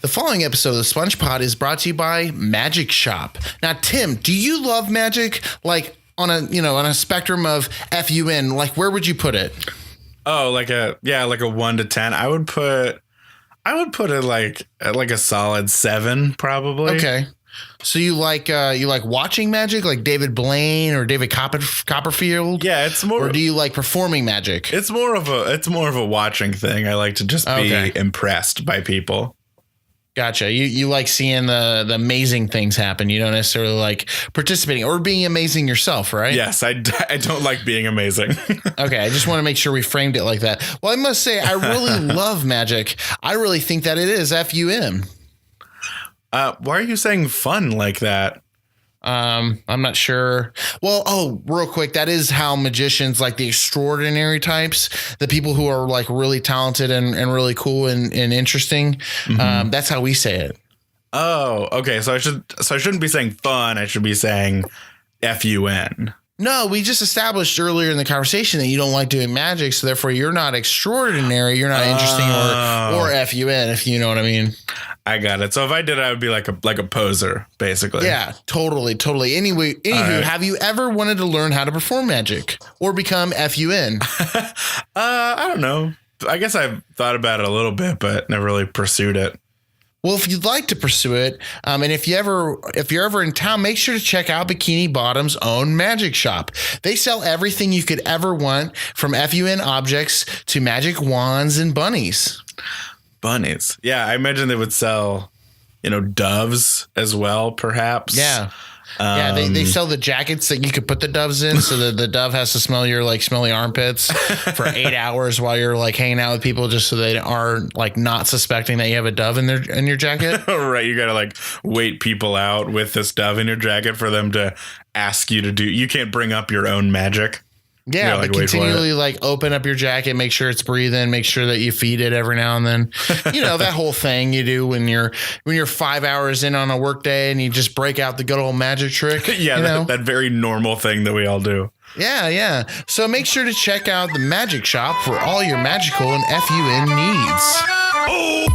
The following episode of the SpongePod is brought to you by Magic Shop. Now, Tim, do you love magic? Like on a spectrum of FUN, like where would you put it? Oh, like a 1 to 10. I would put it like a solid 7, probably. Okay. So you like watching magic, like David Blaine or David Copperfield? Yeah, it's more. Or do you like performing magic? It's more of a watching thing. I like to just be impressed by people. Gotcha. You like seeing the amazing things happen. You don't necessarily like participating or being amazing yourself, right? Yes, I don't like being amazing. Okay, I just want to make sure we framed it like that. Well, I must say, I really love magic. I really think that it is FUN. Why are you saying fun like that? I'm not sure. Well, real quick, that is how magicians, like the extraordinary types, the people who are like really talented and really cool and interesting. Mm-hmm. That's how we say it. Oh, okay. So I shouldn't be saying fun. I should be saying FUN. No, we just established earlier in the conversation that you don't like doing magic, so therefore you're not extraordinary, you're not interesting or FUN, if you know what I mean. I got it. So if I did, I would be like a poser, basically. Yeah, totally. Anywho, right. Have you ever wanted to learn how to perform magic or become FUN? I don't know. I guess I've thought about it a little bit, but never really pursued it. Well, if you'd like to pursue it, and if you're ever in town, make sure to check out Bikini Bottom's own magic shop. They sell everything you could ever want, from FUN objects to magic wands and bunnies. Bunnies. Yeah, I imagine they would sell, doves as well, perhaps. Yeah. Yeah, they sell the jackets that you could put the doves in, so that the dove has to smell your like smelly armpits for 8 hours while you're like hanging out with people, just so they are like not suspecting that you have a dove in your jacket. Right, you gotta like wait people out with this dove in your jacket for them to ask you to do. You can't bring up your own magic. Yeah, but continually like open up your jacket, make sure it's breathing, make sure that you feed it every now and then. That whole thing you do when you're 5 hours in on a work day and you just break out the good old magic trick. Yeah, that very normal thing that we all do. Yeah. So make sure to check out the Magic Shop for all your magical and FUN needs. Oh!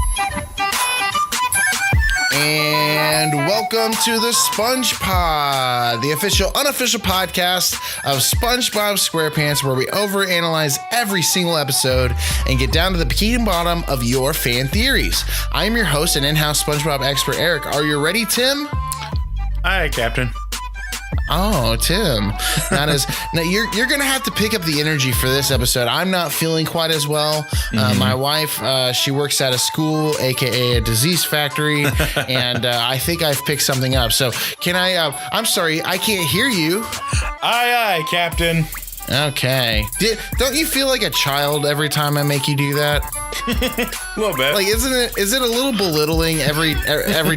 And welcome to the SpongePod, the unofficial podcast of SpongeBob SquarePants, where we overanalyze every single episode and get down to the bikini bottom of your fan theories. I am your host and in-house SpongeBob expert, Eric. Are you ready, Tim? Hi, Captain. Oh, Tim, now you're going to have to pick up the energy for this episode. I'm not feeling quite as well. My wife, she works at a school, AKA a disease factory. And I think I've picked something up. So can I'm sorry, I can't hear you. Aye, Captain. Okay. Don't you feel like a child every time I make you do that? A little bit. Like, is it a little belittling every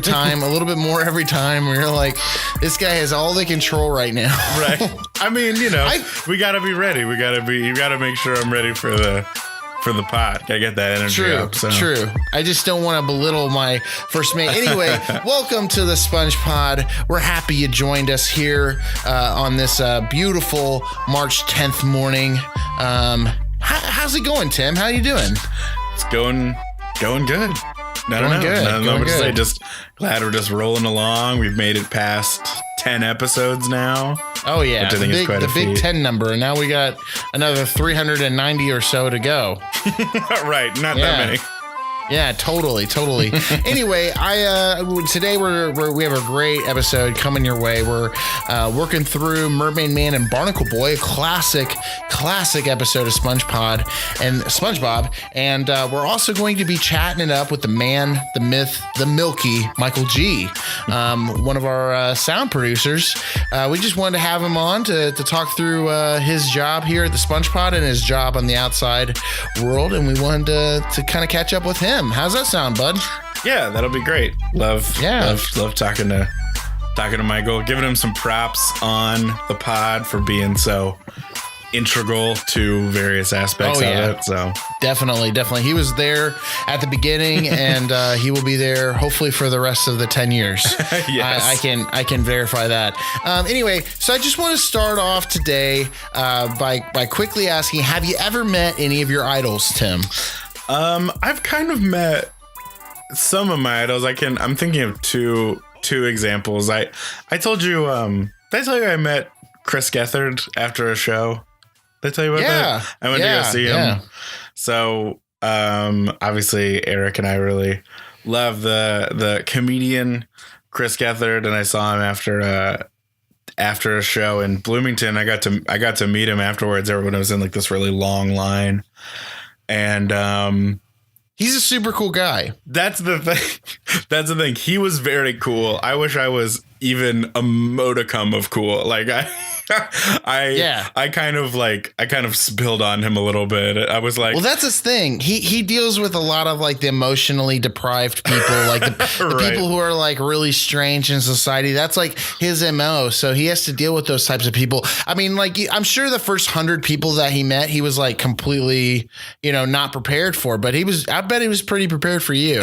time, a little bit more every time, where you're like, this guy has all the control right now? Right. I mean, we got to be ready. You got to make sure I'm ready for the pot. I get that energy up. So. True. I just don't want to belittle my first mate. Anyway, welcome to the SpongePod. We're happy you joined us here on this beautiful March 10th morning. How's it going, Tim? How you doing? It's going good. Nothing to say. Just glad we're just rolling along. We've made it past 10 episodes now. Oh yeah, which I think is quite a big 10 number, and now we got another 390 or so to go. Right, not that many. Yeah, totally. Anyway, today we have a great episode coming your way. We're working through Mermaid Man and Barnacle Boy, a classic episode of SpongeBob, and we're also going to be chatting it up with the man, the myth, the Milky, Michael G, one of our sound producers. We just wanted to have him on to talk through his job here at the SpongePod and his job on the outside world, and we wanted to kind of catch up with him. How's that sound, bud? Yeah, that'll be great. Love talking to Michael, giving him some props on the pod for being so integral to various aspects of it. So definitely. He was there at the beginning, and he will be there hopefully for the rest of the 10 years. Yes. I can verify that. Anyway, so I just want to start off today by quickly asking, have you ever met any of your idols, Tim? I've kind of met some of my idols, I'm thinking of two examples. I told you, did I tell you I met Chris Gethard after a show? Did I tell you about that? I went to go see him. So, obviously Eric and I really love the comedian Chris Gethard, and I saw him after a show in Bloomington. I got to meet him afterwards. Everyone was in like this really long line, and he's a super cool guy. That's the thing. He was very cool. I wish I was even a modicum of cool. Like I kind of spilled on him a little bit. I was like, well, that's his thing. He deals with a lot of like the emotionally deprived people, like the right. people who are like really strange in society. That's like his MO. So he has to deal with those types of people. I mean, like, I'm sure the first 100 people that he met, he was like completely, not prepared for, but I bet he was pretty prepared for you.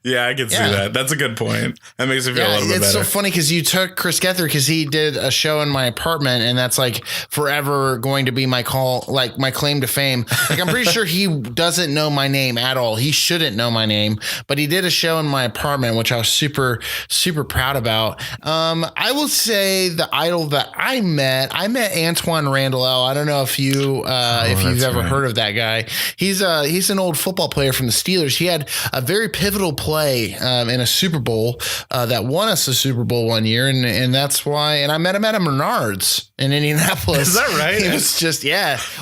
Yeah, I can see that. That's a good point. That makes me feel a little bit better. It's so funny because you took Chris Gethard because he did a show in my apartment, and that's like forever going to be my claim to fame. Like, I'm pretty sure he doesn't know my name at all. He shouldn't know my name, but he did a show in my apartment, which I was super, super proud about. I will say the idol that I met Antoine Randall. I don't know if you've ever heard of that guy. He's an old football player from the Steelers. He had a very pivotal play in a Super Bowl that won us a Super Bowl one year, and that's why. And I met him at a Menards in Indianapolis. Is that right? He was just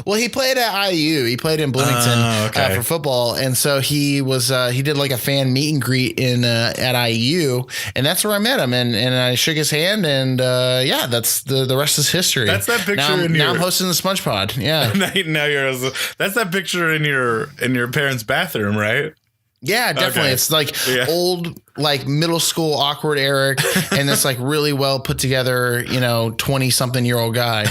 Well, he played at IU. He played in Bloomington for football, and so he did like a fan meet and greet at IU, and that's where I met him, and I shook his hand, and that's the rest is history. That's that picture. Now I'm hosting the SpongePod. Yeah. That's that picture in your parents' bathroom, right? Yeah, definitely. Okay. It's like old, like middle school awkward Eric and this like really well put together, 20-something-year-old guy.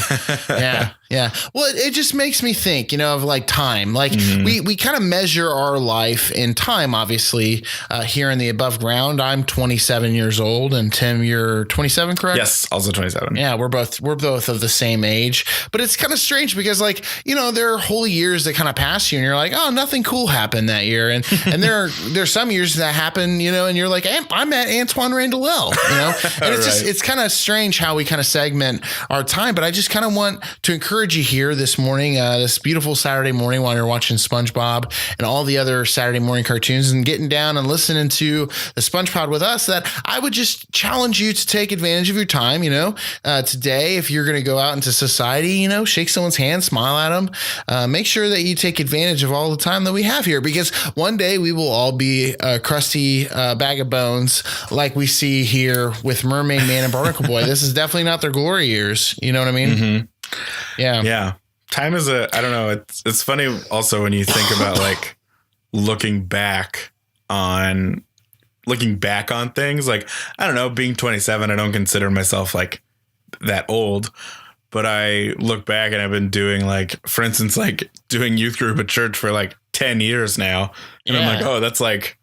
Yeah. Well, it just makes me think, of like time. Like we kind of measure our life in time, obviously, here in the above ground. I'm 27 years old, and Tim, you're 27, correct? Yes, also 27. Yeah, we're both of the same age. But it's kind of strange because there are whole years that kind of pass you and you're like, oh, nothing cool happened that year. And there's some years that happen, and you're like, I'm at Antoine Randall, and it's kind of strange how we kind of segment our time. But I just kind of want to encourage you here this morning, this beautiful Saturday morning while you're watching SpongeBob and all the other Saturday morning cartoons and getting down and listening to the SpongePod with us, that I would just challenge you to take advantage of your time. Today, if you're going to go out into society, shake someone's hand, smile at them, make sure that you take advantage of all the time that we have here, because one day we will all be a crusty bag of bones like we see here with Mermaid Man and Barnacle Boy. This is definitely not their glory years. You know what I mean? Mm-hmm. Yeah. Time is I don't know. It's funny also when you think about like looking back on things. Like, I don't know, being 27, I don't consider myself like that old, but I look back and I've been doing, like, for instance, like doing youth group at church for like 10 years now. And I'm like, oh, that's like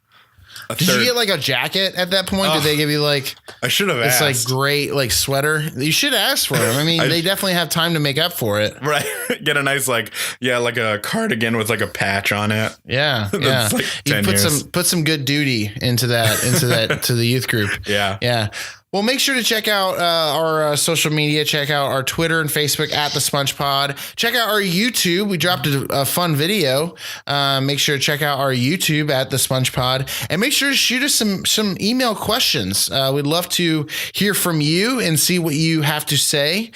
Did you get like a jacket at that point? Did they give you like? I should have asked. It's like great like sweater. You should ask for them. I mean, they definitely have time to make up for it. Right. Get a nice like a cardigan with like a patch on it. Yeah. Yeah. Like you put some good duty into that to the youth group. Yeah. Yeah. Well, make sure to check out our social media. Check out our Twitter and Facebook at the SpongePod. Check out our YouTube. We dropped a fun video. Make sure to check out our YouTube at the SpongePod, and make sure to shoot us some email questions. We'd love to hear from you and see what you have to say.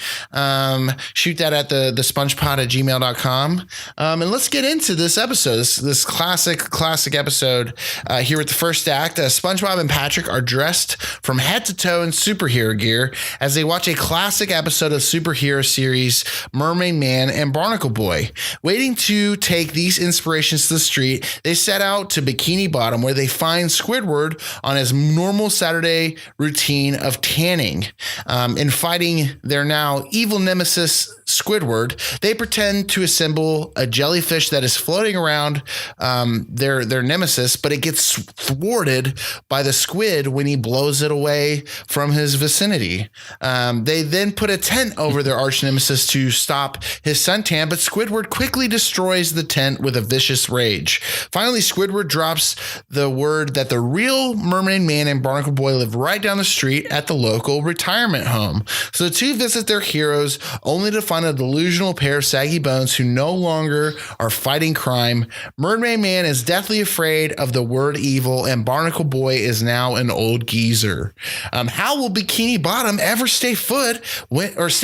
Shoot that at the SpongePod at gmail.com. And let's get into this episode. This classic episode here with the first act. SpongeBob and Patrick are dressed from head to toe in superhero gear as they watch a classic episode of superhero series Mermaid Man and Barnacle Boy. Waiting to take these inspirations to the street, they set out to Bikini Bottom, where they find Squidward on his normal Saturday routine of tanning and fighting their now evil nemesis Squidward, they pretend to assemble a jellyfish that is floating around their nemesis, but it gets thwarted by the squid when he blows it away from his vicinity. They then put a tent over their arch nemesis to stop his suntan, but Squidward quickly destroys the tent with a vicious rage. Finally, Squidward drops the word that the real Mermaid Man and Barnacle Boy live right down the street at the local retirement home. So the two visit their heroes only to find a delusional pair of saggy bones who no longer are fighting crime. Mermaid Man is deathly afraid of the word evil, and Barnacle Boy is now an old geezer. How will Bikini Bottom ever stay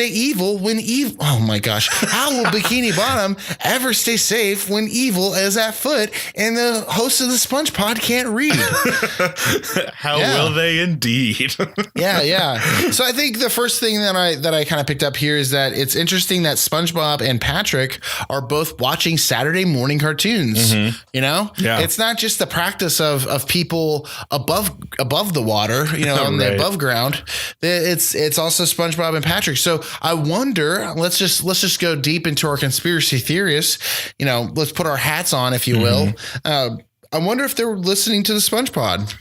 evil when evil? Oh my gosh! How will Bikini Bottom ever stay safe when evil is at foot and the host of the SpongePod can't read? How will they indeed? Yeah. So I think the first thing that I kind of picked up here is that it's interesting that SpongeBob and Patrick are both watching Saturday morning cartoons. You know, it's not just the practice of people above the water, you know, on the above ground. It's also SpongeBob and Patrick. So I wonder. Let's just go deep into our conspiracy theorists. You know, let's put our hats on, if you will. I wonder if they're listening to the SpongePod.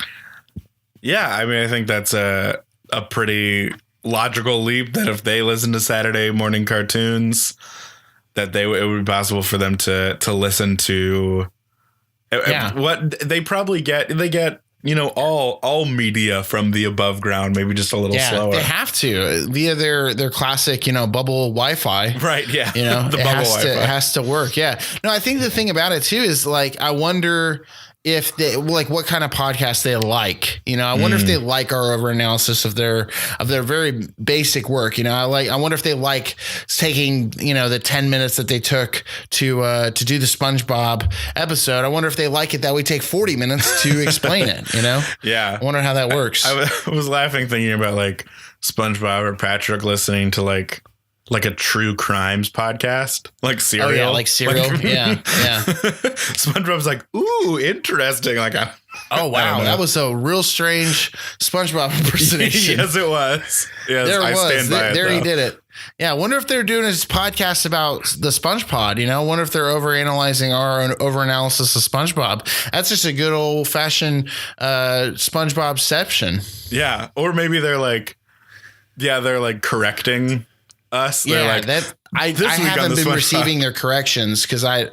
Yeah, I mean, I think that's a pretty logical leap that if they listen to Saturday morning cartoons, that it would be possible for them to listen to what they probably get. They get, you know, all media from the above ground, maybe just a little slower. They have to via their classic, you know, bubble Wi-Fi. Right. Yeah. You know, the bubble Wi-Fi. It has to work. Yeah. No, I think the thing about it too is like, I wonder if they like what kind of podcast they like, you know, I wonder if they like our over analysis of their very basic work. You know, I wonder if they like taking, you know, the 10 minutes that they took to do the SpongeBob episode. I wonder if they like it that we take 40 minutes to explain it, you know? Yeah. I wonder how that works. I was laughing thinking about like SpongeBob or Patrick listening to like a true crimes podcast, like Serial. Oh yeah, like Serial. Yeah. SpongeBob's like, ooh, interesting. Like, oh wow, that was a real strange SpongeBob impersonation. Yes, it was. Yes, there it was. Stand by there it, he did it. Yeah, I wonder if they're doing this podcast about the SpongePod. You know, I wonder if they're overanalyzing our overanalysis of SpongeBob. That's just a good old fashioned SpongeBobception. Yeah, or maybe they're like correcting us. Yeah, like, that I haven't been receiving their corrections because I'd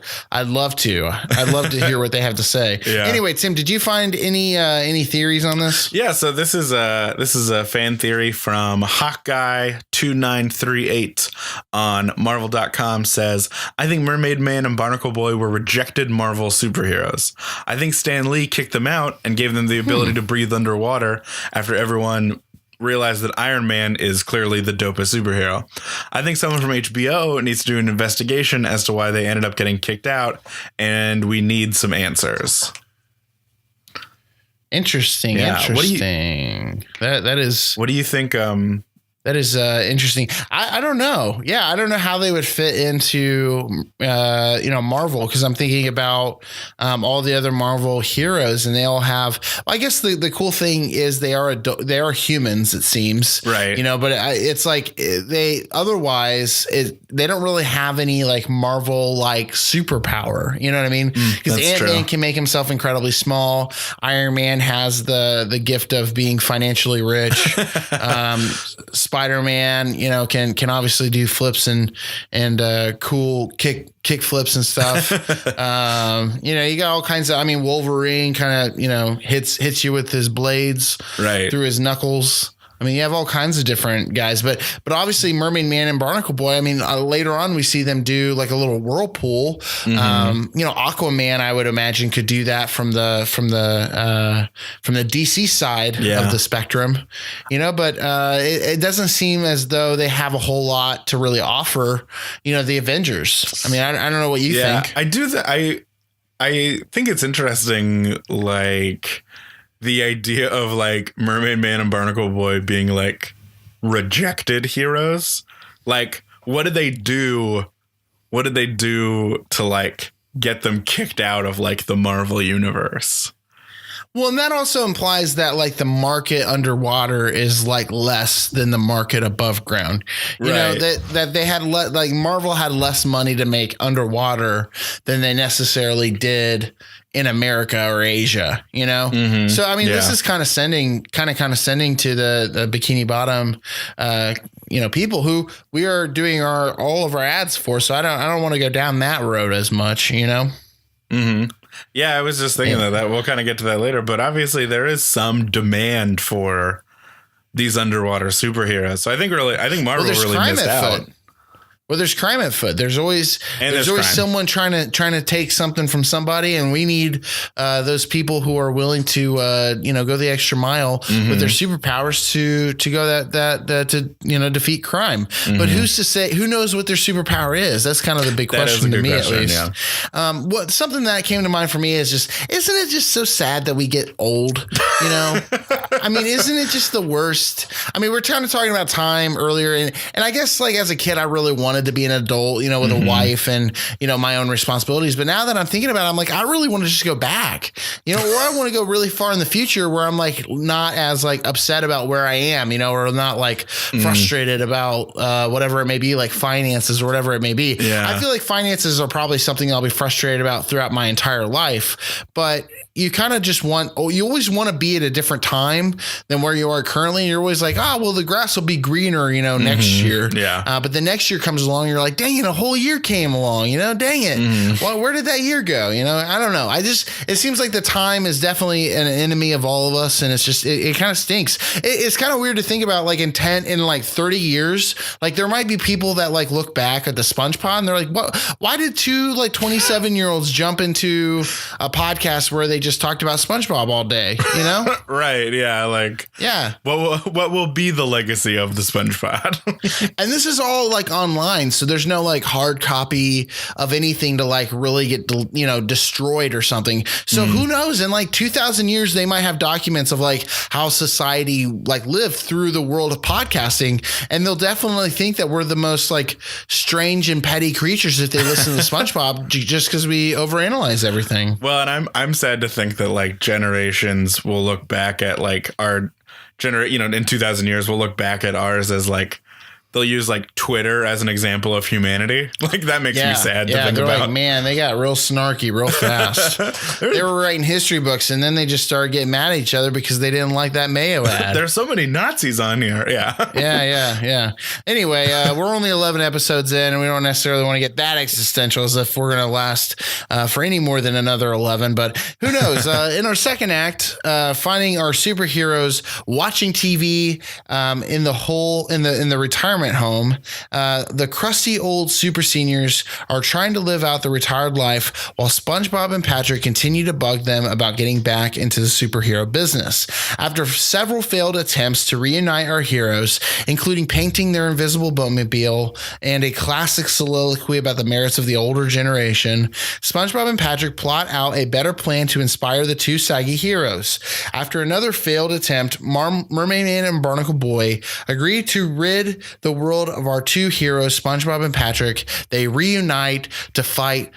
love to. I'd love to hear what they have to say. Yeah. Anyway, Tim, did you find any theories on this? Yeah, so this is a fan theory from Hawkeye2938 on Marvel.com. Says, I think Mermaid Man and Barnacle Boy were rejected Marvel superheroes. I think Stan Lee kicked them out and gave them the ability to breathe underwater after everyone realized that Iron Man is clearly the dopest superhero. I think someone from HBO needs to do an investigation as to why they ended up getting kicked out, and we need some answers. Interesting. That is. What do you think? That is interesting. I don't know. Yeah, I don't know how they would fit into, Marvel, because I'm thinking about all the other Marvel heroes, and they all have. Well, I guess the cool thing is they are humans. It seems, right? You know, but it's like they don't really have any like Marvel like superpower. You know what I mean? Because Ant-Man can make himself incredibly small. Iron Man has the gift of being financially rich. Spider-Man, you know, can obviously do flips and cool kick flips and stuff. You know, you got all kinds of. I mean, Wolverine kind of, you know, hits you with his blades through his knuckles. I mean, you have all kinds of different guys, but obviously Mermaid Man and Barnacle Boy. I mean, later on we see them do like a little whirlpool. You know, Aquaman, I would imagine, could do that from the DC side of the spectrum. You know, but it doesn't seem as though they have a whole lot to really offer. You know, the Avengers. I mean, I don't know what you think. I do that. I think it's interesting, like, the idea of like Mermaid Man and Barnacle Boy being like rejected heroes. Like, what did they do? What did they do to like get them kicked out of like the Marvel universe? Well, and that also implies that like the market underwater is like less than the market above ground. You know, that they had like Marvel had less money to make underwater than they necessarily did in America or Asia, you know? So, I mean, this is kind of sending to the Bikini Bottom, you know, people who we are doing all of our ads for. So I don't want to go down that road as much, you know? Yeah, I was just thinking that we'll kind of get to that later, but obviously there is some demand for these underwater superheroes. So I think Marvel really missed out. Well, there's crime at foot. There's always someone trying to take something from somebody, and we need those people who are willing to go the extra mile with their superpowers to go that to defeat crime. But who's to say? Who knows what their superpower is? That's kind of the big question to me, at least. Yeah. Something that came to mind for me is just, isn't it just so sad that we get old? You know, I mean, isn't it just the worst? I mean, we're talking about time earlier, and I guess like as a kid, I really wanted to be an adult, you know, with a wife and, you know, my own responsibilities. But now that I'm thinking about it, I'm like, I really want to just go back, you know, or I want to go really far in the future where I'm like not as like upset about where I am, you know, or not like frustrated about whatever it may be, like finances or whatever it may be. Yeah. I feel like finances are probably something I'll be frustrated about throughout my entire life, but you kind of just you always want to be at a different time than where you are currently. You're always like, well, the grass will be greener, you know, next year. Yeah. But the next year comes along, you're like, dang it, a whole year came along, you know, dang it. Well, where did that year go? You know, I don't know. It seems like the time is definitely an enemy of all of us. And it's just, it kind of stinks. It's kind of weird to think about, like in 30 years, like there might be people that like look back at the SpongePod and they're like, what, why did two like 27-year-olds jump into a podcast where they just talked about SpongeBob all day, you know? Right. Yeah. Like, yeah. What will be the legacy of the SpongePod? And this is all like online. So there's no like hard copy of anything to like really get, you know, destroyed or something. So who knows? In like 2000 years, they might have documents of like how society like lived through the world of podcasting. And they'll definitely think that we're the most like strange and petty creatures if they listen to SpongeBob just because we overanalyze everything. Well, and I'm sad to think that like generations will look back at like our in 2000 years, we'll look back at ours as like, they'll use like Twitter as an example of humanity. Like that makes me sad to think about. Like, man, they got real snarky real fast. They were writing history books and then they just started getting mad at each other because they didn't like that Mayo ad. There's so many Nazis on here. Yeah. Yeah. Anyway, we're only 11 episodes in and we don't necessarily want to get that existential as if we're going to last for any more than another 11. But who knows? In our second act, finding our superheroes watching TV in the retirement home, the crusty old super seniors are trying to live out the retired life while SpongeBob and Patrick continue to bug them about getting back into the superhero business. After several failed attempts to reunite our heroes, including painting their invisible boatmobile and a classic soliloquy about the merits of the older generation, SpongeBob and Patrick plot out a better plan to inspire the two saggy heroes. After another failed attempt, Mermaid Man and Barnacle Boy agree to rid the world of our two heroes, SpongeBob and Patrick. They reunite to fight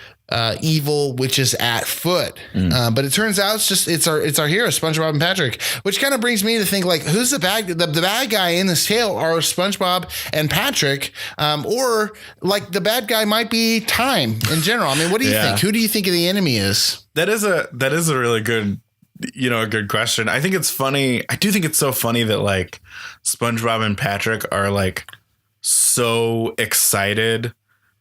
evil, which is at foot. But it turns out it's our heroes, SpongeBob and Patrick, which kind of brings me to think like, who's the bad guy in this tale? Are SpongeBob and Patrick, or like the bad guy might be time in general? I mean, what do you think? Who do you think the enemy is? That is a really good, a good question. I think it's funny. I do think it's so funny that like SpongeBob and Patrick are like so excited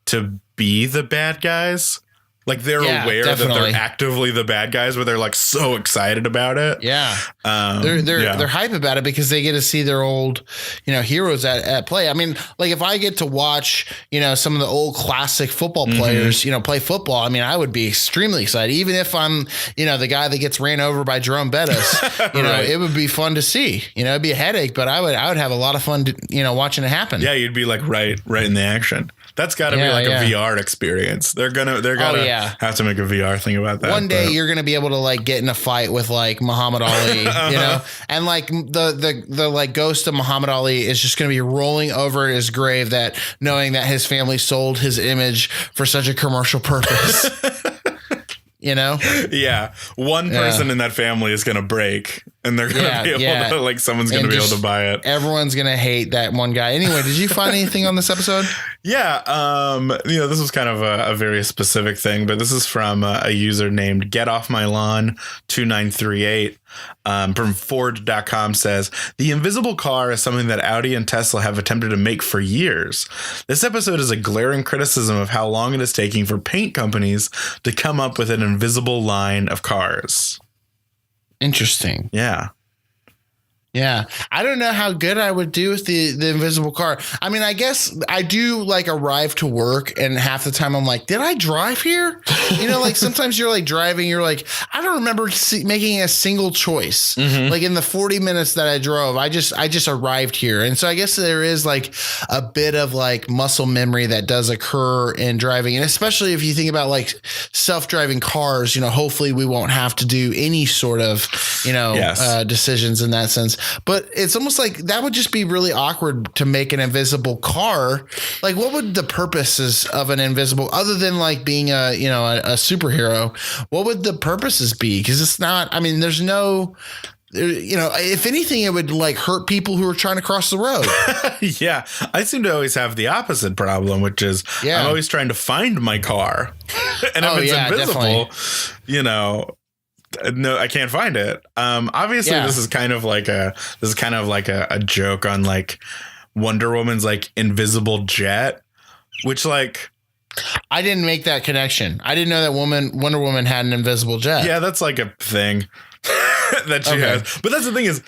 to be the bad guys. Like they're aware that they're actively the bad guys, but they're like so excited about it. Yeah. They're hype about it because they get to see their old, heroes at play. I mean, like if I get to watch, some of the old classic football players, play football, I mean, I would be extremely excited. Even if I'm, the guy that gets ran over by Jerome Bettis, right. It would be fun to see. It'd be a headache, but I would have a lot of fun, watching it happen. Yeah, you'd be like right in the action. That's got to be like a VR experience. They're gonna have to make a VR thing about that. One day you're gonna be able to like get in a fight with like Muhammad Ali, and like the like ghost of Muhammad Ali is just gonna be rolling over his grave, that knowing that his family sold his image for such a commercial purpose. Yeah. One person in that family is going to break, and they're going to be able to, like, someone's going to be able to buy it. Everyone's going to hate that one guy. Anyway, did you find anything on this episode? Yeah. This was kind of a very specific thing, but this is from a user named Get Off My Lawn 2938. From Ford.com says, the invisible car is something that Audi and Tesla have attempted to make for years. This episode is a glaring criticism of how long it is taking for paint companies to come up with an invisible line of cars. Interesting. Yeah. Yeah. I don't know how good I would do with the invisible car. I mean, I guess I do like arrive to work, and half the time I'm like, did I drive here? Like sometimes you're like driving, you're like, I don't remember making a single choice. Like in the 40 minutes that I drove, I just arrived here. And so I guess there is like a bit of like muscle memory that does occur in driving. And especially if you think about like self-driving cars, hopefully we won't have to do any sort of, decisions in that sense. But it's almost like that would just be really awkward to make an invisible car. Like, what would the purposes of an invisible, other than like being a superhero, what would the purposes be? Because it's not, I mean, there's no, if anything, it would like hurt people who are trying to cross the road. Yeah. I seem to always have the opposite problem, which is I'm always trying to find my car. And if it's invisible, definitely. No, I can't find it. Obviously, this is kind of like a joke on like Wonder Woman's like invisible jet, which like I didn't make that connection. I didn't know that Wonder Woman had an invisible jet. Yeah, that's like a thing that she has. But that's the thing is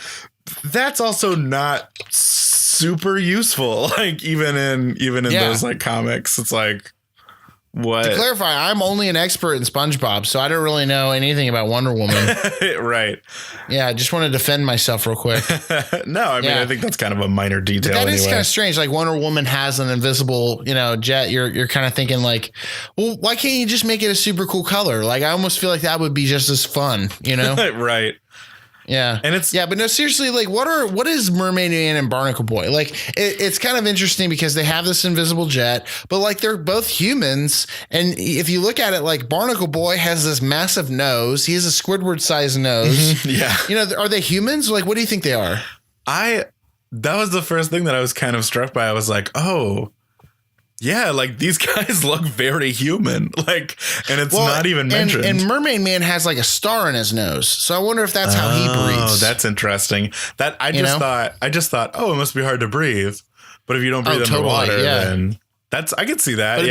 that's also not super useful. Like even in those like comics, it's like. What? To clarify, I'm only an expert in SpongeBob, so I don't really know anything about Wonder Woman. Right. Yeah, I just want to defend myself real quick. No, I mean, I think that's kind of a minor detail. But that is kind of strange. Like Wonder Woman has an invisible, jet. You're kind of thinking like, well, why can't you just make it a super cool color? Like I almost feel like that would be just as fun, Right. Yeah. And it's but no, seriously, like what is Mermaid Man and Barnacle Boy? Like it's kind of interesting because they have this invisible jet, but like they're both humans. And if you look at it, like Barnacle Boy has this massive nose. He has a Squidward sized nose. Yeah. Are they humans? Like, what do you think they are? That was the first thing that I was kind of struck by. I was like, oh, yeah, like these guys look very human, like, and it's not even mentioned. And Mermaid Man has like a star in his nose, so I wonder if that's how he breathes. Oh, that's interesting. That I just thought, oh, it must be hard to breathe. But if you don't breathe underwater, then I could see that. But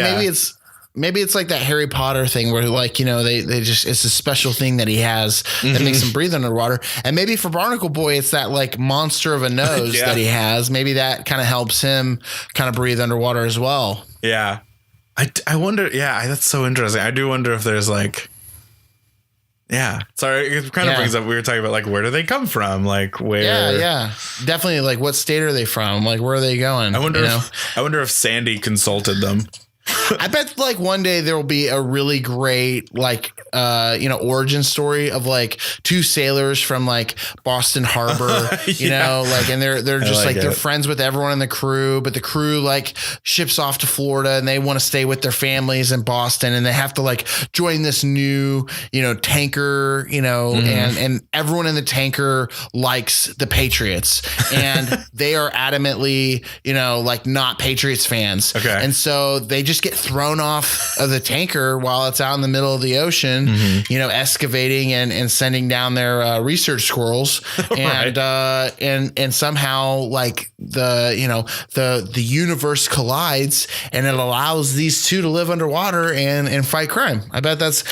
maybe it's like that Harry Potter thing where like, they just, it's a special thing that he has that makes him breathe underwater. And maybe for Barnacle Boy, it's that like monster of a nose that he has. Maybe that kind of helps him kind of breathe underwater as well. Yeah. I wonder. Yeah. That's so interesting. I do wonder if there's like, sorry. It kind of brings up, we were talking about like, where do they come from? Like where? Yeah. Definitely. Like what state are they from? Like, where are they going? I wonder if Sandy consulted them. I bet like one day there will be a really great like origin story of like two sailors from like Boston Harbor, like, and they're just like they're friends with everyone in the crew, but the crew like ships off to Florida and they want to stay with their families in Boston, and they have to like join this new tanker, and everyone in the tanker likes the Patriots, and they are adamantly like not Patriots fans. Okay, and so they just get thrown off of the tanker while it's out in the middle of the ocean, excavating and sending down their research squirrels, and and somehow like the universe collides and it allows these two to live underwater and fight crime. I bet that's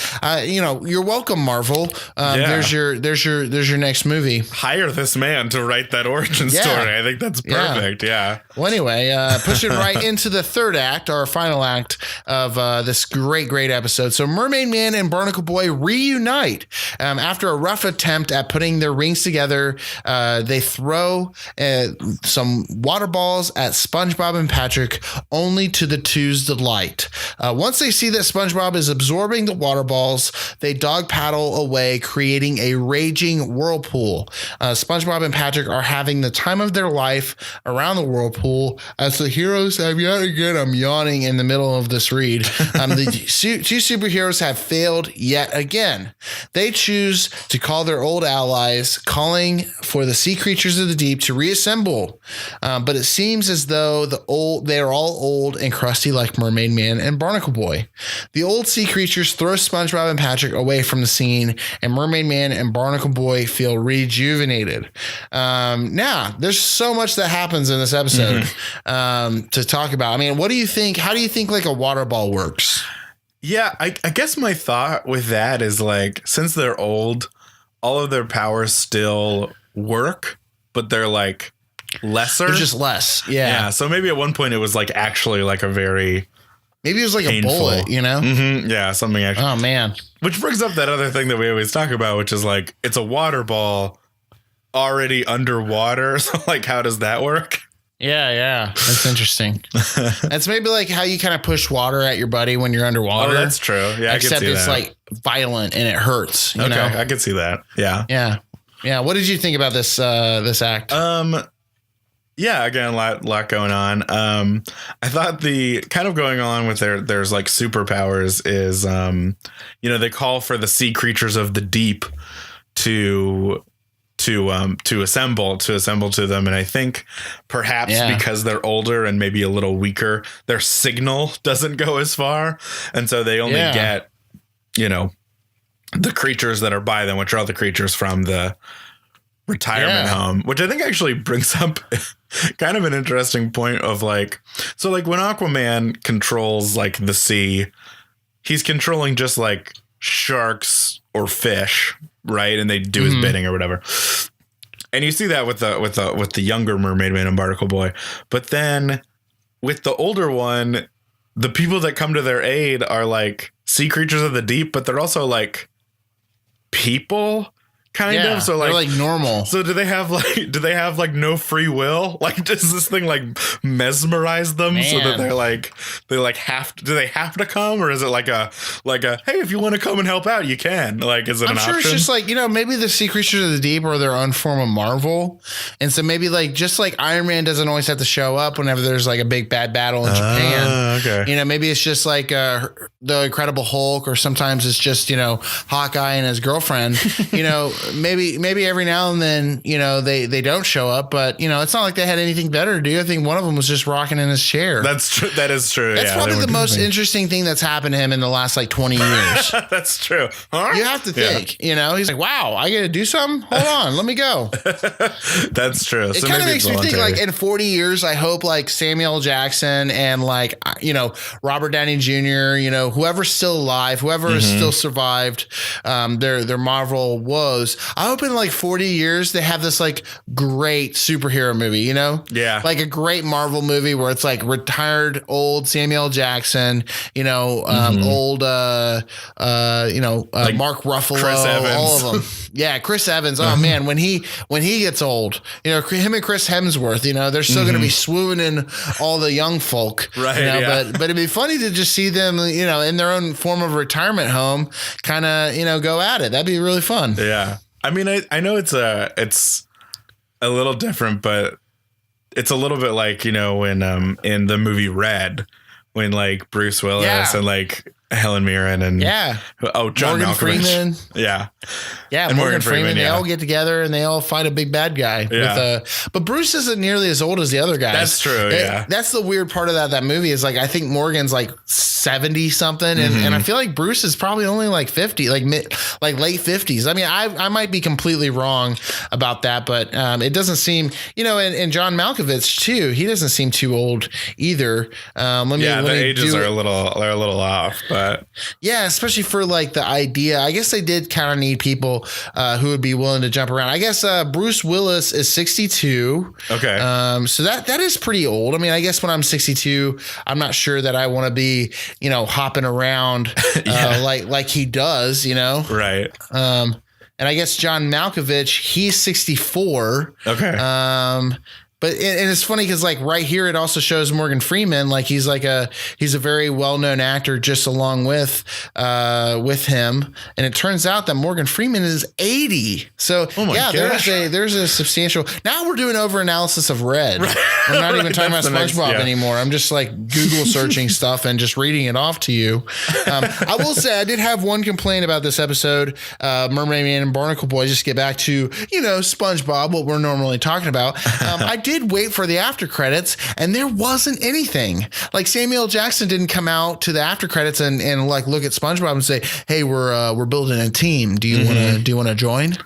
you're welcome, Marvel. There's your next movie. Hire this man to write that origin story. I think that's perfect. Yeah. Well, anyway, pushing right into the third act, our final act of this great episode. So Mermaid Man and Barnacle Boy reunite after a rough attempt at putting their rings together. They throw some water balls at SpongeBob and Patrick, only to the two's delight. Once they see that SpongeBob is absorbing the water balls, they dog paddle away, creating a raging whirlpool. SpongeBob and Patrick are having the time of their life around the whirlpool as the heroes have yet again. I'm yawning in the middle of this read. The two superheroes have failed yet again. They choose to call their old allies, calling for the sea creatures of the deep to reassemble. But it seems as though they are all old and crusty like Mermaid Man and Barnacle Boy. The old sea creatures throw SpongeBob and Patrick away from the scene, and Mermaid Man and Barnacle Boy feel rejuvenated. Now, there's so much that happens in this episode to talk about. I mean, what do you think? How do you think like a water ball works? Yeah, I guess my thought with that is like, since they're old, all of their powers still work, but they're like lesser. They're just less. Yeah. So maybe at one point it was like actually like a very maybe it was like painful. A bullet, you know? Yeah, something actually. Oh man. Which brings up that other thing that we always talk about, which is like it's a water ball already underwater. So like, how does that work? Yeah. That's interesting. That's maybe like how you kind of push water at your buddy when you're underwater. Oh, that's true. Yeah, except I can see it's that. Like violent and it hurts. You know? I can see that. Yeah. Yeah. What did you think about this act? Yeah, again, a lot going on. I thought the kind of going on with there's like superpowers is, they call for the sea creatures of the deep to assemble to them. And I think perhaps because they're older and maybe a little weaker, their signal doesn't go as far. And so they only get, the creatures that are by them, which are all the creatures from the retirement home, which I think actually brings up kind of an interesting point of like, so like when Aquaman controls like the sea, he's controlling just like sharks or fish, right? And they do his bidding or whatever. And you see that with the younger Mermaid Man and Barnacle Boy. But then with the older one, the people that come to their aid are like sea creatures of the deep, but they're also like people kind of. So like normal. So do they have like no free will? Like, does this thing like mesmerize them so that do they have to come, or is it like a hey, if you want to come and help out, you can? Like, is it an option? I'm sure it's just like, maybe the sea creatures of the deep are their own form of Marvel, and so maybe like just like Iron Man doesn't always have to show up whenever there's like a big bad battle in Japan. Okay. Maybe it's just like the Incredible Hulk, or sometimes it's just Hawkeye and his girlfriend. Maybe every now and then, they don't show up, but it's not like they had anything better to do. I think one of them was just rocking in his chair. That's true. That is true. That's probably the most interesting thing that's happened to him in the last like 20 years. That's true. Huh? You have to think, he's like, wow, I got to do something. Hold on. Let me go. That's true. It kind of makes me think like in 40 years, I hope like Samuel L. Jackson and like, Robert Downey Jr., whoever's still alive, whoever has still survived their Marvel woes. I hope in like 40 years they have this like great superhero movie, Yeah. Like a great Marvel movie where it's like retired old Samuel L. Jackson, old like Mark Ruffalo, Chris Evans. all of them. Yeah, Chris Evans. Oh man, when he gets old, him and Chris Hemsworth, they're still going to be swooning all the young folk, right? But it'd be funny to just see them, in their own form of retirement home, kind of, go at it. That'd be really fun. Yeah. I mean, I know it's a little different, but it's a little bit like, when in the movie Red, when like Bruce Willis and like Helen Mirren and John Morgan Malkovich. Freeman. And Morgan Freeman. They all get together and they all fight a big bad guy. But Bruce isn't nearly as old as the other guys. That's true. That's the weird part of that movie is like, I think Morgan's like 70 something. And I feel like Bruce is probably only like 50, like late 50s. I mean, I might be completely wrong about that, but it doesn't seem, and John Malkovich too, he doesn't seem too old either. The ages are a little off, but yeah, especially for like the idea. I guess they did kind of need people who would be willing to jump around. I guess Bruce Willis is 62. Okay. So that is pretty old. I mean, I guess when I'm 62, I'm not sure that I want to be, hopping around like he does, Right. And I guess John Malkovich, he's 64. Okay. But and it's funny because like right here it also shows Morgan Freeman, like he's a very well-known actor just along with him, and it turns out that Morgan Freeman is 80. So there's a substantial. Now we're doing over analysis of Red. Right. We're not even talking about SpongeBob anymore. I'm just like Google searching stuff and just reading it off to you. I will say I did have one complaint about this episode, Mermaid Man and Barnacle Boy. Just get back to SpongeBob, what we're normally talking about. I did wait for the after credits, and there wasn't anything. Like Samuel Jackson didn't come out to the after credits and like look at SpongeBob and say, "Hey, we're building a team. Do you want to join?"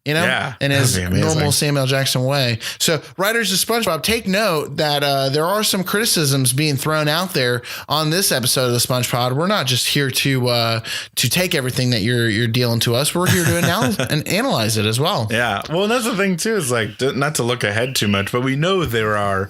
Yeah, in his normal Samuel Jackson way. So writers of SpongeBob, take note that there are some criticisms being thrown out there on this episode of the SpongePod. We're not just here to take everything that you're dealing to us. We're here to analyze it as well. Yeah. Well, that's the thing too, is like not to look ahead too much, but we know there are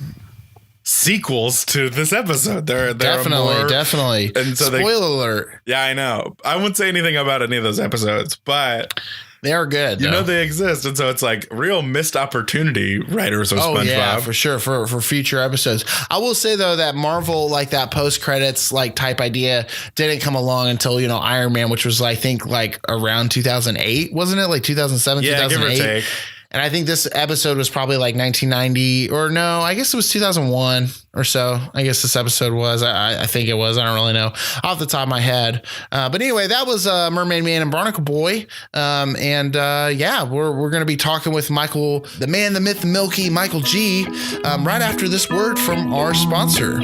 sequels to this episode. There definitely. And so spoiler alert. Yeah, I know. I won't say anything about any of those episodes, but they are good. You know they exist, and so it's like real missed opportunity. Writers of SpongeBob, yeah, for sure, for future episodes. I will say though that Marvel, like that post credits like type idea, didn't come along until Iron Man, which was I think like around 2008, wasn't it? Like 2007, 2008. Give or take. And I think this episode was probably like 1990 or no, I guess it was 2001 or so. I guess this episode was, I think it was. I don't really know off the top of my head. But anyway, that was Mermaid Man and Barnacle Boy. We're going to be talking with Michael, the man, the myth, the Milky, Michael G, right after this word from our sponsor.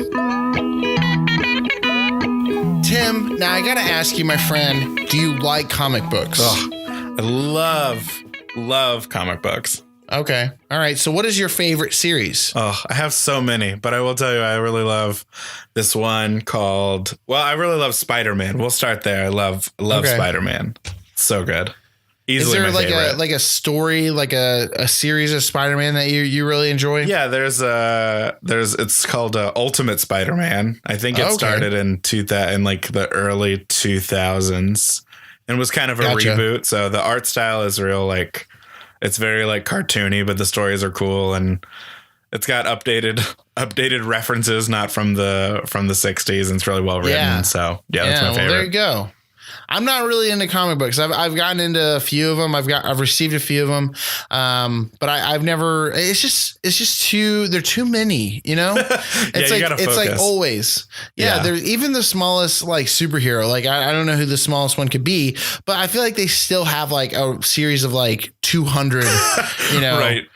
Tim, now I got to ask you, my friend, do you like comic books? I love comic books. Okay. All right. So what is your favorite series? Oh, I have so many, but I will tell you, I really love this one called, I really love Spider-Man. We'll start there. I love Spider-Man. So good. Easily is there my favorite. like a story, like a series of Spider-Man that you really enjoy? Yeah, it's called Ultimate Spider-Man. I think it started in like the early 2000s. And was kind of a reboot. So the art style is real, like it's very like cartoony, but the stories are cool, and it's got updated references, not from the 60s, and it's really well written. Yeah. So that's my favorite. Well, there you go. I'm not really into comic books. I've gotten into a few of them. I've received a few of them. But I've never, it's just they're too many, it's like always. Yeah. There's even the smallest like superhero. Like I don't know who the smallest one could be, but I feel like they still have like a series of like 200, right.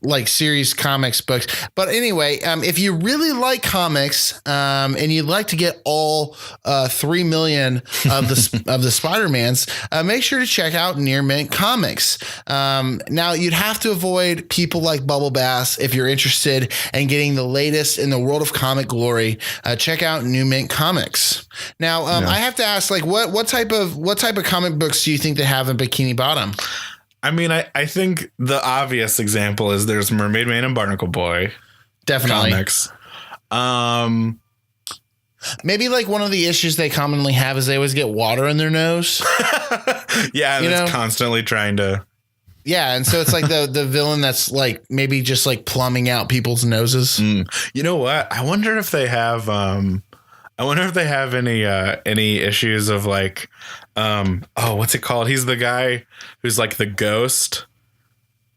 Like series comics books. But anyway, if you really like comics and you'd like to get all 3 million of the Spider-Mans, make sure to check out Near Mint Comics. Now you'd have to avoid people like Bubble Bass if you're interested in getting the latest in the world of comic glory. Check out New Mint Comics. Now I have to ask, like, what type of comic books do you think they have in Bikini Bottom? I mean, I think the obvious example is there's Mermaid Man and Barnacle Boy. Definitely. Comics. Maybe like one of the issues they commonly have is they always get water in their nose. Yeah, and it's constantly trying to. Yeah, and so it's like the villain that's like maybe just like plumbing out people's noses. You know what? I wonder if they have any issues of like what's it called? He's the guy who's like the ghost,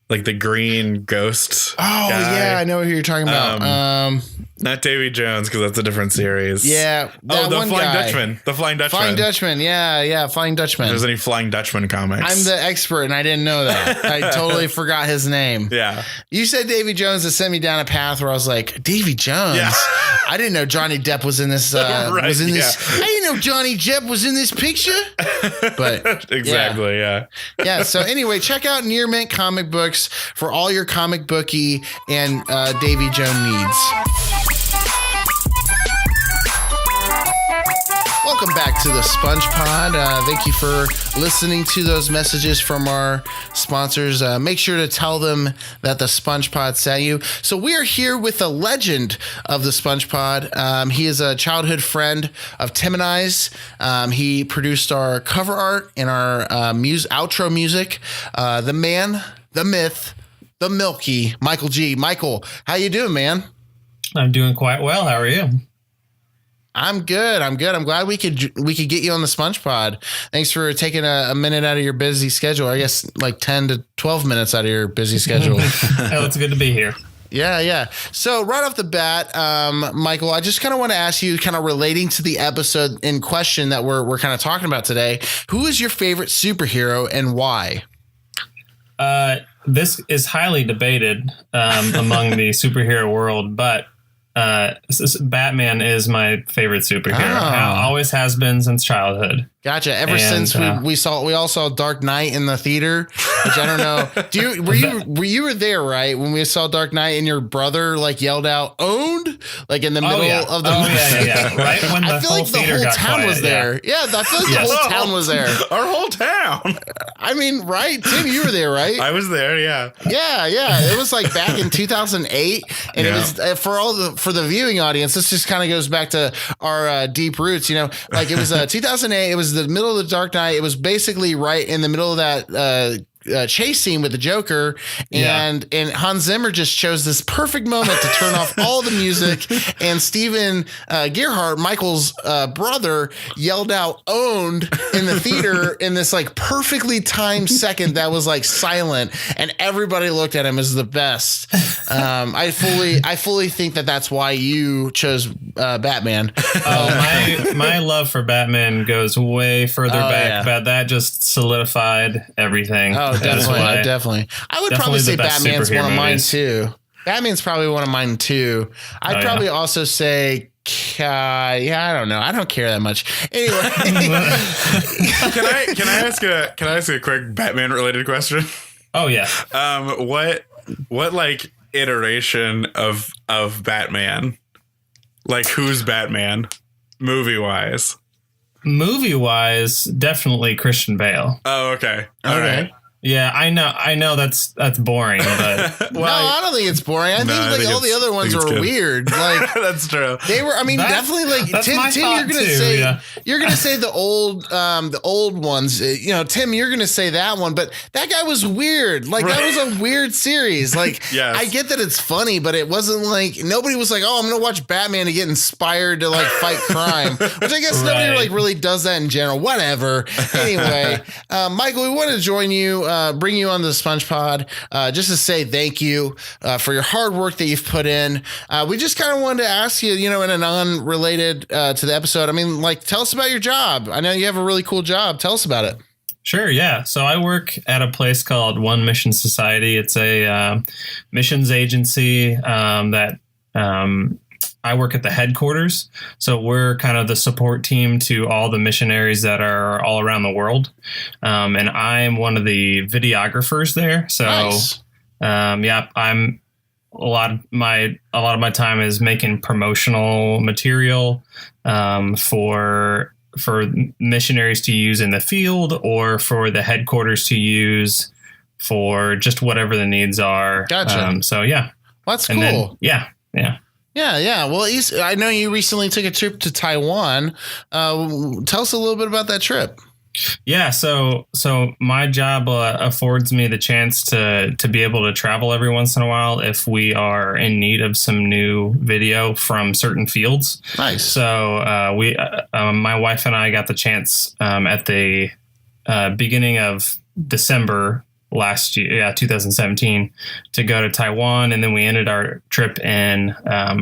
like the green ghost. Oh guy. Yeah, I know who you're talking about. Not Davy Jones, because that's a different series. Yeah. The Flying Dutchman. The Flying Dutchman. Flying Dutchman. Yeah. Flying Dutchman. If there's any Flying Dutchman comics. I'm the expert, and I didn't know that. I totally forgot his name. Yeah. You said Davy Jones, that sent me down a path where I was like, Davy Jones. Yeah. I didn't know Johnny Depp was in this. I didn't know Johnny Depp was in this picture. But exactly. Yeah. Yeah. So anyway, check out Near Mint Comic Books for all your comic booky and Davy Jones needs. Welcome back to the SpongePod. Thank you for listening to those messages from our sponsors. Make sure to tell them that the SpongePod sent you. So we are here with a legend of the SpongePod. He is a childhood friend of Tim and I's. He produced our cover art and our outro music. The man, the myth, the Milky Michael G. Michael, how you doing, man? I'm doing quite well. How are you? I'm good. I'm glad we could get you on the SpongePod. Thanks for taking a minute out of your busy schedule. I guess like 10 to 12 minutes out of your busy schedule. Oh, it's good to be here. Yeah. So right off the bat, Michael, I just kind of want to ask you, kind of relating to the episode in question that we're kind of talking about today. Who is your favorite superhero and why? This is highly debated among the superhero world, but Batman is my favorite superhero. Always has been since childhood. Gotcha. Ever since we all saw Dark Knight in the theater, which I don't know. Were you there, right? When we saw Dark Knight and your brother like yelled out "owned" like in the middle of the yeah. Right when the I feel like the whole town quiet, was there. Yeah, I feel like the whole town was there. Our whole town. I mean, right? Tim, you were there, right? I was there, yeah. Yeah. It was like back in 2008, and it was for the viewing audience. This just kind of goes back to our deep roots, you know. Like it was 2008. It was the middle of the Dark Knight. It was basically right in the middle of that chase scene with the Joker, and Hans Zimmer just chose this perfect moment to turn off all the music, and Steven Gerhardt, Michael's brother, yelled out "owned" in the theater in this like perfectly timed second that was like silent, and everybody looked at him as the best. I fully think that's why you chose Batman. My love for Batman goes way further back, but that just solidified everything. Definitely. I would probably say Batman's one of mine too. Batman's probably one of mine too. I'd probably also say, I don't know. I don't care that much. Anyway, can I ask a quick Batman related question? Oh yeah. What like iteration of Batman? Like who's Batman movie wise? Movie wise, definitely Christian Bale. Oh, okay. All right. Yeah, I know that's boring, but no, I don't think it's boring. I think all the other ones were weird. Like that's true. They were. I mean, definitely like Tim. You're gonna say the old ones. You know, Tim, you're gonna say that one, but that guy was weird. Like that was a weird series. Like I get that it's funny, but it wasn't like nobody was like, oh, I'm gonna watch Batman to get inspired to like fight crime, which I guess nobody like really does that in general. Whatever. Anyway, Michael, we want to join you. Bring you on the SpongePod just to say thank you for your hard work that you've put in. We just kind of wanted to ask you, you know, in a non-related to the episode. I mean, like, tell us about your job. I know you have a really cool job. Tell us about it. Sure. Yeah. So I work at a place called One Mission Society. It's a missions agency that I work at the headquarters. So we're kind of the support team to all the missionaries that are all around the world. And I'm one of the videographers there. So, nice. I'm a lot of my time is making promotional material for missionaries to use in the field or for the headquarters to use for just whatever the needs are. Gotcha. That's cool. Then, yeah. Yeah. Well, I know you recently took a trip to Taiwan. Tell us a little bit about that trip. Yeah. So my job affords me the chance to be able to travel every once in a while if we are in need of some new video from certain fields. Nice. So my wife and I got the chance at the beginning of December last year, 2017, to go to Taiwan, and then we ended our trip in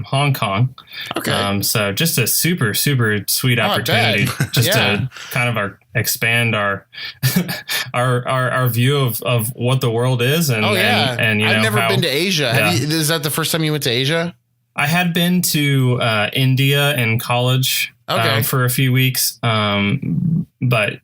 Hong Kong. Okay. So just a super, super sweet opportunity just to kind of expand our our view of what the world is. And and you know, I've never been to Asia. Is that the first time you went to Asia? I had been to India in college for a few weeks, but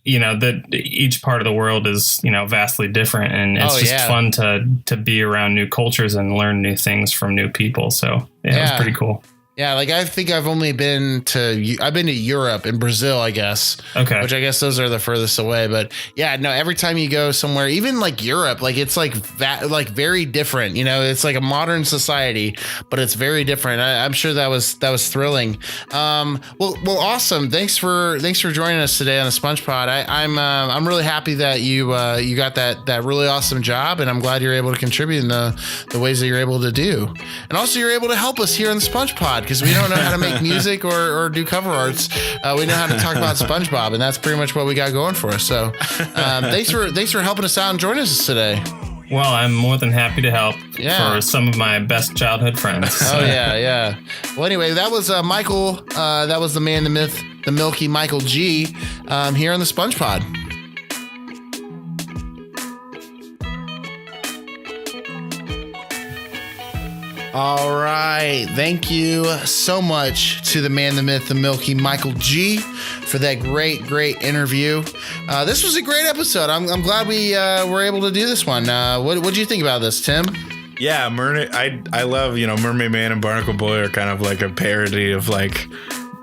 you know that each part of the world is, you know, vastly different, and it's just fun to be around new cultures and learn new things from new people. So it was pretty cool. Yeah, like I think I've been to Europe and Brazil, I guess. Okay. Which I guess those are the furthest away. But yeah, no, every time you go somewhere, even like Europe, like it's like that, like very different. You know, it's like a modern society, but it's very different. I'm sure that was thrilling. Well, awesome. Thanks for joining us today on the SpongePod. I'm really happy that you got that really awesome job, and I'm glad you're able to contribute in the ways that you're able to do, and also you're able to help us here on the SpongePod. Because we don't know how to make music or do cover arts. We know how to talk about SpongeBob, and that's pretty much what we got going for us. So thanks for helping us out and joining us today. Well, I'm more than happy to help for some of my best childhood friends. So. Oh, yeah. Well, anyway, that was Michael. That was the man, the myth, the Milky Michael G. Here on the SpongePod. All right. Thank you so much to the man, the myth, the Milky Michael G for that great interview. This was a great episode. I'm glad we were able to do this one. What do you think about this, Tim? Yeah, I love, Mermaid Man and Barnacle Boy are kind of like a parody of like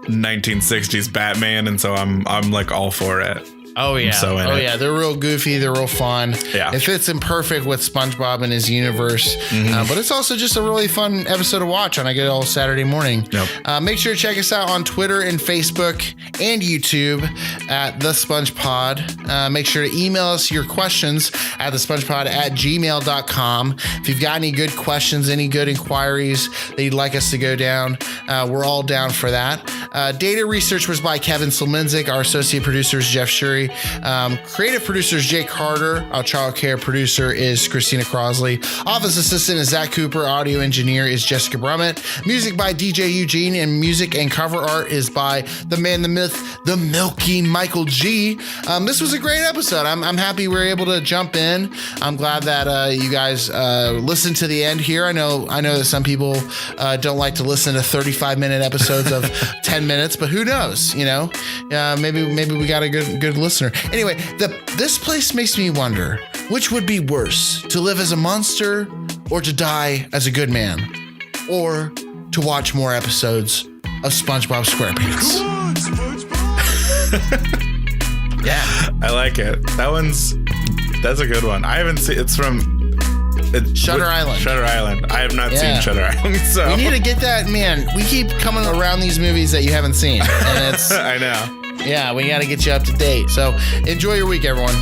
1960s Batman, and so I'm like all for it. Oh yeah, yeah. They're real goofy. They're real fun. Yeah, it fits in perfect with SpongeBob and his universe. But it's also just a really fun episode to watch on a good old Saturday morning. Yep. Make sure to check us out on Twitter and Facebook and YouTube at the SpongePod. Make sure to email us your questions at thespongepod@gmail.com. If you've got any good questions, any good inquiries that you'd like us to go down, we're all down for that. Data research was by Kevin Slominzik. Our associate producer is Jeff Shuri. Creative producer is Jake Carter. Our child care producer is Christina Crosley. Office assistant is Zach Cooper. Audio engineer is Jessica Brummett. Music by DJ Eugene, and music and cover art is by the man, the myth, the Milky Michael G. This was a great episode. I'm happy we were able to jump in. I'm glad that you guys listened to the end here. I know that some people don't like to listen to 35-minute episodes of 10 minutes, but who knows? Maybe we got a good listener. Anyway, this place makes me wonder, which would be worse, to live as a monster or to die as a good man, or to watch more episodes of SpongeBob SquarePants. Come on, SpongeBob. Yeah, I like it. That's a good one. I haven't seen. It's from Shutter Island. Shutter Island. I have not seen Shutter Island. So we need to get that, man. We keep coming around these movies that you haven't seen, and it's I know. Yeah, we got to get you up to date. So enjoy your week, everyone.